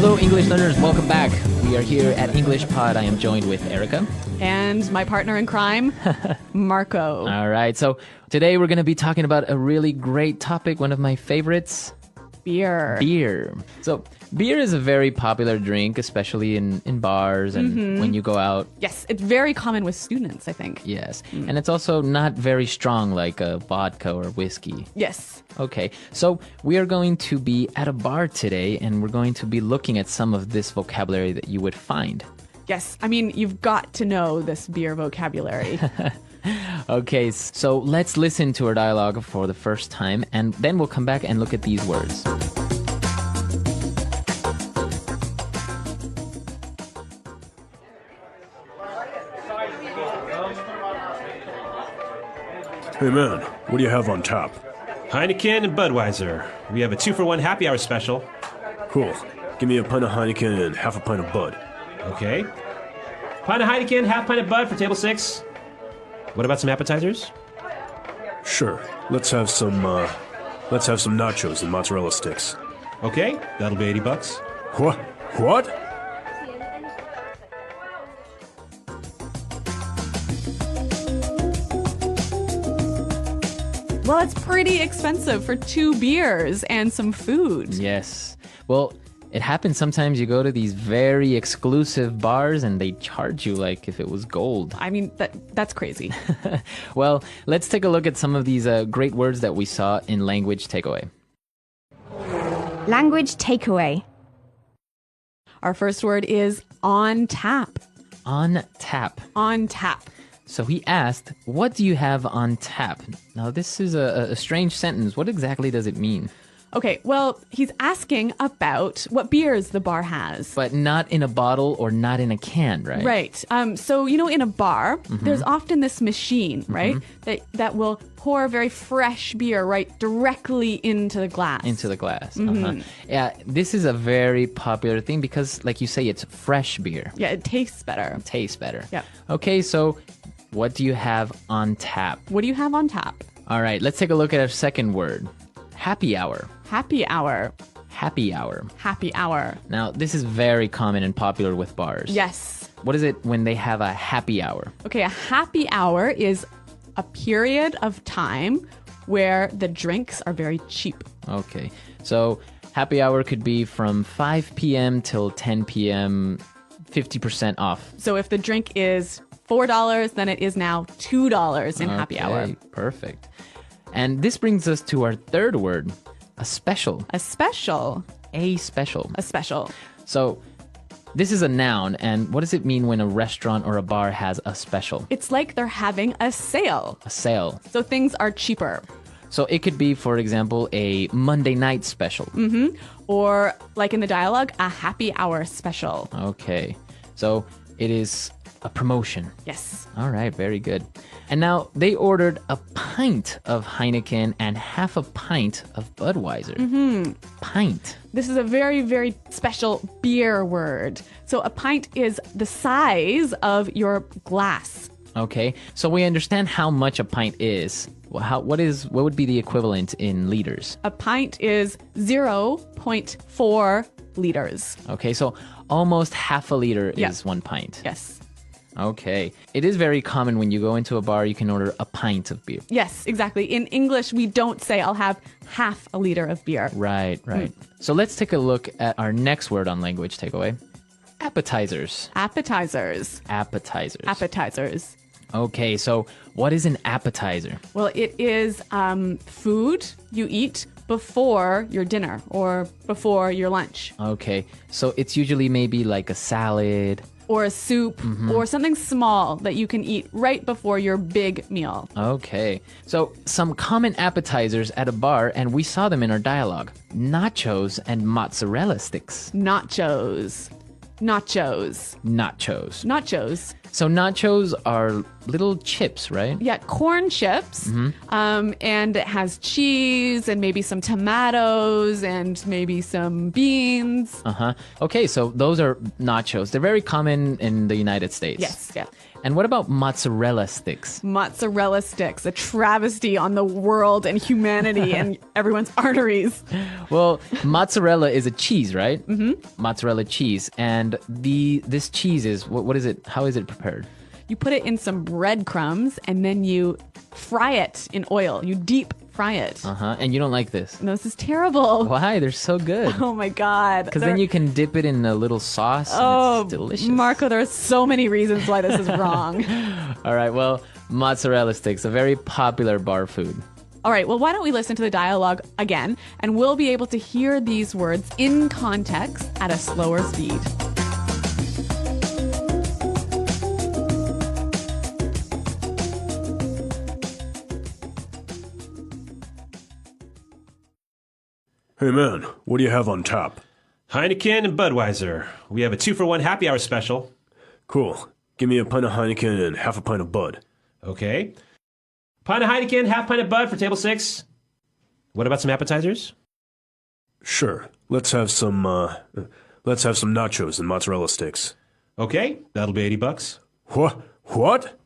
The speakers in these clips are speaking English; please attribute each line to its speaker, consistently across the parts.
Speaker 1: Hello, English learners. Welcome back. We are here at English Pod. I am joined with Erica.
Speaker 2: And my partner in crime, Marco.
Speaker 1: All right. So today we're going to be talking about a really great topic, one of my favorites.
Speaker 2: Beer.
Speaker 1: Beer. So beer is a very popular drink, especially in bars and when you go out.
Speaker 2: Yes, it's very common with students, I think.
Speaker 1: Yes. And it's also not very strong like a vodka or whiskey.
Speaker 2: Yes.
Speaker 1: Okay, so we are going to be at a bar today and we're going to be looking at some of this vocabulary that you would find.
Speaker 2: Yes, I mean, you've got to know this beer vocabulary.
Speaker 1: Okay, so let's listen to our dialogue for the first time and then we'll come back and look at these words.
Speaker 3: Hey man, what do you have on tap?
Speaker 4: Heineken and Budweiser. We have a 2-for-1 happy hour special.
Speaker 3: Cool. Give me a pint of Heineken and half a pint of Bud.
Speaker 4: Okay. Pint of Heineken, half pint of Bud for table 6. What about some appetizers?
Speaker 3: Sure. Let's have some nachos and mozzarella sticks.
Speaker 4: Okay, that'll be $80.
Speaker 3: What? What?
Speaker 2: Well, it's pretty expensive for 2 beers and some food.
Speaker 1: Yes. Well, it happens sometimes you go to these very exclusive bars and they charge you like if it was gold.
Speaker 2: I mean, that's crazy.
Speaker 1: Well, let's take a look at some of these great words that we saw in Language Takeaway.
Speaker 5: Language takeaway.
Speaker 2: Our first word is on tap.
Speaker 1: On tap.
Speaker 2: On tap.
Speaker 1: So he asked, what do you have on tap? Now, this is a strange sentence. What exactly does it mean?
Speaker 2: Okay, well, he's asking about what beers the bar has.
Speaker 1: But not in a bottle or not in a can, right?
Speaker 2: Right. So, in a bar, there's often this machine, right, that will pour very fresh beer right directly into the glass.
Speaker 1: Into the glass. Yeah, this is a very popular thing because, like you say, it's fresh beer.
Speaker 2: Yeah, it tastes better.
Speaker 1: It tastes better.
Speaker 2: Yeah.
Speaker 1: Okay, so what do you have on tap?
Speaker 2: What do you have on tap?
Speaker 1: All right, let's take a look at our second word. Happy hour.
Speaker 2: Happy hour.
Speaker 1: Happy hour.
Speaker 2: Happy hour.
Speaker 1: Now, this is very common and popular with bars.
Speaker 2: Yes.
Speaker 1: What is it when they have a happy hour?
Speaker 2: Okay, a happy hour is a period of time where the drinks are very cheap.
Speaker 1: Okay, so happy hour could be from 5 p.m. till 10 p.m., 50% off.
Speaker 2: So if the drink is $4, then it is now $2 in happy hour.
Speaker 1: Perfect. And this brings us to our third word, a special.
Speaker 2: A special.
Speaker 1: A special.
Speaker 2: A special.
Speaker 1: So this is a noun, and what does it mean when a restaurant or a bar has a special?
Speaker 2: It's like they're having a sale.
Speaker 1: A sale.
Speaker 2: So things are cheaper.
Speaker 1: So it could be, for example, a Monday night special.
Speaker 2: Or, like in the dialogue, a happy hour special.
Speaker 1: Okay. So it is a promotion.
Speaker 2: Yes.
Speaker 1: All right, very good. And now they ordered a pint of Heineken and half a pint of Budweiser. Pint.
Speaker 2: This is a very, very special beer word. So a pint is the size of your glass.
Speaker 1: Okay, so we understand how much a pint is. What would be the equivalent in liters?
Speaker 2: A pint is 0.4 liters.
Speaker 1: Okay, so almost half a liter
Speaker 2: Yeah.
Speaker 1: is 1 pint.
Speaker 2: Yes.
Speaker 1: Okay. It is very common when you go into a bar, you can order a pint of beer.
Speaker 2: Yes, exactly. In English, we don't say I'll have half a liter of beer.
Speaker 1: Right. So let's take a look at our next word on Language Takeaway. Appetizers.
Speaker 2: Appetizers.
Speaker 1: Appetizers.
Speaker 2: Appetizers.
Speaker 1: Okay, so what is an appetizer?
Speaker 2: Well, it is food you eat before your dinner or before your lunch.
Speaker 1: Okay, so it's usually maybe like a salad.
Speaker 2: Or a soup, or something small that you can eat right before your big meal.
Speaker 1: Okay, so some common appetizers at a bar, and we saw them in our dialogue. Nachos and mozzarella sticks.
Speaker 2: Nachos. Nachos.
Speaker 1: Nachos.
Speaker 2: Nachos.
Speaker 1: So nachos are little chips, right?
Speaker 2: Yeah, corn chips. And it has cheese and maybe some tomatoes and maybe some beans.
Speaker 1: Okay, so those are nachos. They're very common in the United States.
Speaker 2: Yes, yeah.
Speaker 1: And what about mozzarella sticks?
Speaker 2: Mozzarella sticks, a travesty on the world and humanity and everyone's arteries.
Speaker 1: Well, mozzarella is a cheese, right? Mm-hmm. Mozzarella cheese. And this cheese is, what is it? How is it prepared?
Speaker 2: You put it in some breadcrumbs and then you fry it in oil. You deep fry it.
Speaker 1: Uh-huh. And you don't like this?
Speaker 2: No, this is terrible.
Speaker 1: Why? They're so good.
Speaker 2: Oh my God.
Speaker 1: Because then you can dip it in a little sauce and it's delicious.
Speaker 2: Marco, there are so many reasons why this is wrong.
Speaker 1: All right, well, mozzarella sticks, a very popular bar food.
Speaker 2: All right, well, why don't we listen to the dialogue again, and we'll be able to hear these words in context at a slower speed.
Speaker 3: Hey man, what do you have on tap?
Speaker 4: Heineken and Budweiser. We have a 2-for-1 happy hour special.
Speaker 3: Cool. Give me a pint of Heineken and half a pint of Bud.
Speaker 4: Okay. Pint of Heineken, half pint of Bud for table 6. What about some appetizers?
Speaker 3: Sure. Let's have some nachos and mozzarella sticks.
Speaker 4: Okay, that'll be $80.
Speaker 3: What?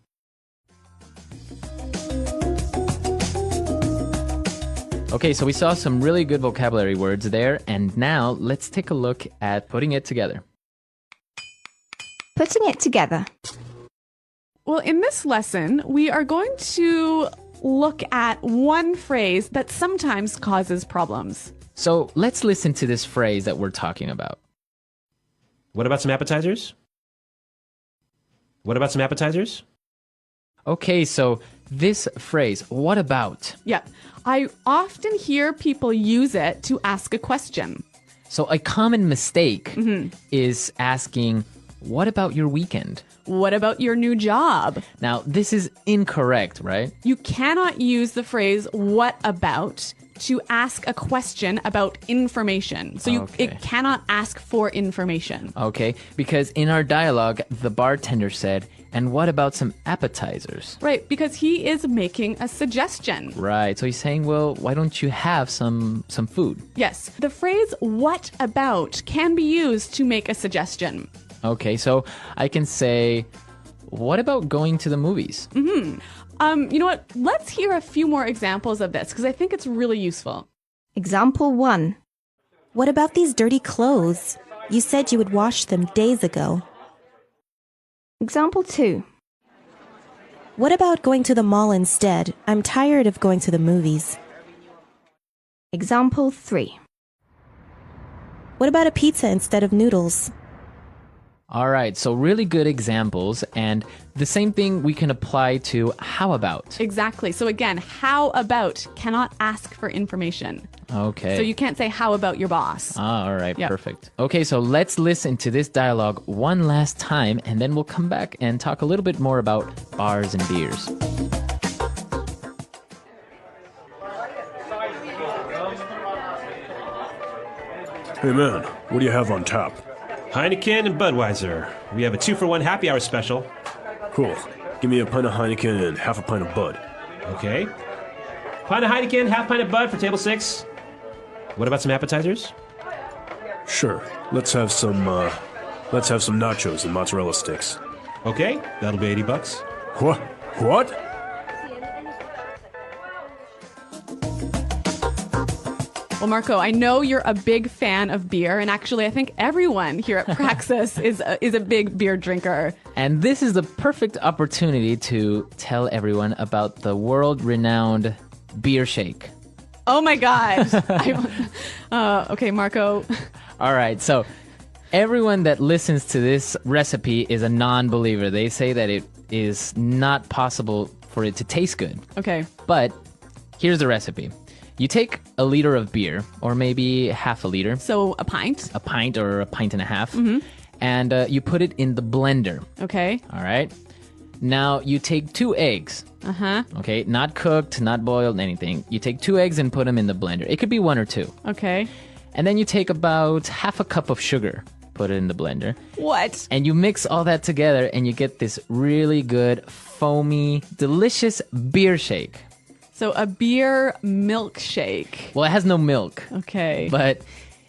Speaker 1: Okay, so we saw some really good vocabulary words there, and now let's take a look at putting it together.
Speaker 5: Putting it together.
Speaker 2: Well, in this lesson, we are going to look at one phrase that sometimes causes problems.
Speaker 1: So let's listen to this phrase that we're talking about.
Speaker 4: What about some appetizers? What about some appetizers?
Speaker 1: Okay, so this phrase, what about?
Speaker 2: Yeah, I often hear people use it to ask a question.
Speaker 1: So a common mistake is asking, what about your weekend?
Speaker 2: What about your new job?
Speaker 1: Now, this is incorrect, right?
Speaker 2: You cannot use the phrase what about to ask a question about information. So it cannot ask for information.
Speaker 1: Okay, because in our dialogue, the bartender said, and what about some appetizers?
Speaker 2: Right, because he is making a suggestion.
Speaker 1: Right, so he's saying, well, why don't you have some food?
Speaker 2: Yes, the phrase what about can be used to make a suggestion.
Speaker 1: Okay, so I can say, what about going to the movies?
Speaker 2: You know what? Let's hear a few more examples of this because I think it's really useful.
Speaker 5: Example 1. What about these dirty clothes? You said you would wash them days ago. Example 2. What about going to the mall instead? I'm tired of going to the movies. Example 3. What about a pizza instead of noodles?
Speaker 1: All right, so really good examples, and the same thing we can apply to how about.
Speaker 2: Exactly. So again, how about cannot ask for information.
Speaker 1: Okay.
Speaker 2: So you can't say how about your boss.
Speaker 1: All right,
Speaker 2: Yep.
Speaker 1: perfect. Okay, so let's listen to this dialogue one last time, and then we'll come back and talk a little bit more about bars and beers.
Speaker 3: Hey man, what do you have on tap?
Speaker 4: Heineken and Budweiser. We have a 2-for-1 happy hour special.
Speaker 3: Cool. Give me a pint of Heineken and half a pint of Bud.
Speaker 4: Okay. Pint of Heineken, half pint of Bud for table 6. What about some appetizers?
Speaker 3: Sure. Let's have some nachos and mozzarella sticks.
Speaker 4: Okay, that'll be $80.
Speaker 3: What?
Speaker 2: Well, Marco, I know you're a big fan of beer, and actually I think everyone here at Praxis is a big beer drinker.
Speaker 1: And this is the perfect opportunity to tell everyone about the world-renowned beer shake.
Speaker 2: Oh my God. Okay, Marco.
Speaker 1: All right, so everyone that listens to this recipe is a non-believer. They say that it is not possible for it to taste good.
Speaker 2: Okay.
Speaker 1: But here's the recipe. You take a liter of beer, or maybe half a liter.
Speaker 2: So a pint.
Speaker 1: A pint or a pint and a half. And you put it in the blender.
Speaker 2: Okay.
Speaker 1: All right. Now you take 2 eggs. Okay, not cooked, not boiled, anything. You take 2 eggs and put them in the blender. It could be 1 or 2.
Speaker 2: Okay.
Speaker 1: And then you take about half a cup of sugar, put it in the blender.
Speaker 2: What?
Speaker 1: And you mix all that together and you get this really good, foamy, delicious beer shake.
Speaker 2: So a beer milkshake.
Speaker 1: Well, it has no milk.
Speaker 2: Okay.
Speaker 1: But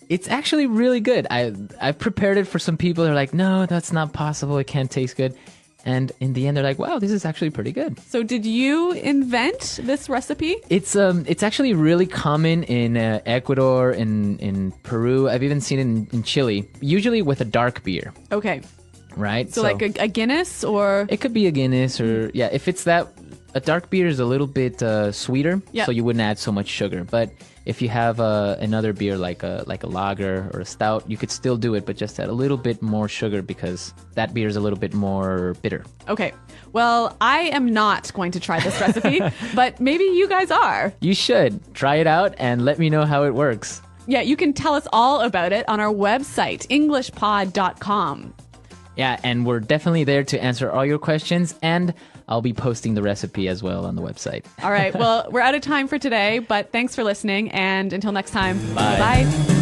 Speaker 1: it's actually really good. I've prepared it for some people. They're like, no, that's not possible. It can't taste good. And in the end, they're like, wow, this is actually pretty good.
Speaker 2: So did you invent this recipe?
Speaker 1: It's actually really common in Ecuador, in Peru. I've even seen it in Chile, usually with a dark beer,
Speaker 2: Okay.
Speaker 1: right?
Speaker 2: So like a Guinness or...
Speaker 1: It could be a Guinness or, yeah, if it's that, a dark beer is a little bit sweeter,
Speaker 2: Yeah.
Speaker 1: so you wouldn't add so much sugar. But if you have another beer like a lager or a stout, you could still do it, but just add a little bit more sugar because that beer is a little bit more bitter.
Speaker 2: Okay. Well, I am not going to try this recipe, but maybe you guys are.
Speaker 1: You should try it out and let me know how it works.
Speaker 2: Yeah, you can tell us all about it on our website, EnglishPod.com.
Speaker 1: Yeah, and we're definitely there to answer all your questions, and I'll be posting the recipe as well on the website.
Speaker 2: All right. Well, we're out of time for today, but thanks for listening. And until next time,
Speaker 1: Bye.
Speaker 2: bye.